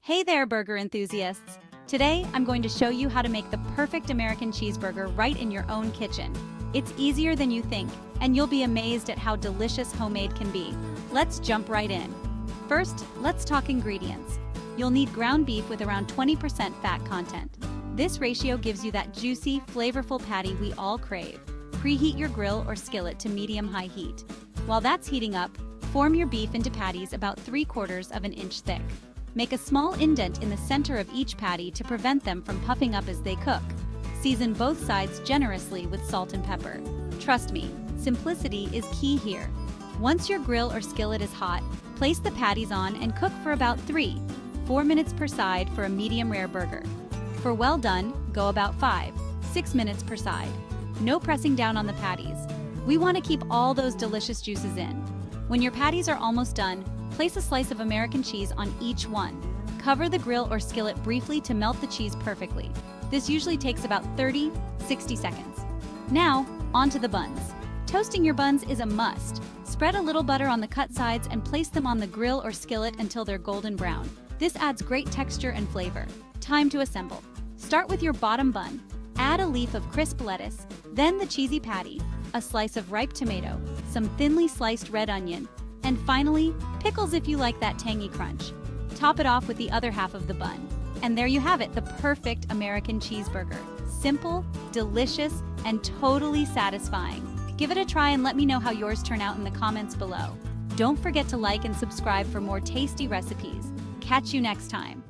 Hey there, burger enthusiasts! Today, I'm going to show you how to make the perfect American cheeseburger right in your own kitchen. It's easier than you think, and you'll be amazed at how delicious homemade can be. Let's jump right in. First, let's talk ingredients. You'll need ground beef with around 20% fat content. This ratio gives you that juicy, flavorful patty we all crave. Preheat your grill or skillet to medium-high heat. While that's heating up, form your beef into patties about 3/4 of an inch thick. Make a small indent in the center of each patty to prevent them from puffing up as they cook. Season both sides generously with salt and pepper. Trust me, simplicity is key here. Once your grill or skillet is hot, place the patties on and cook for about 3-4 minutes per side for a medium-rare burger. For well done, go about 5-6 minutes per side. No pressing down on the patties. We want to keep all those delicious juices in. When your patties are almost done, place a slice of American cheese on each one. Cover the grill or skillet briefly to melt the cheese perfectly. This usually takes about 30-60 seconds. Now, onto the buns. Toasting your buns is a must. Spread a little butter on the cut sides and place them on the grill or skillet until they're golden brown. This adds great texture and flavor. Time to assemble. Start with your bottom bun. Add a leaf of crisp lettuce, then the cheesy patty, a slice of ripe tomato, some thinly sliced red onion, and finally, pickles if you like that tangy crunch. Top it off with the other half of the bun. And there you have it, the perfect American cheeseburger. Simple, delicious, and totally satisfying. Give it a try and let me know how yours turn out in the comments below. Don't forget to like and subscribe for more tasty recipes. Catch you next time.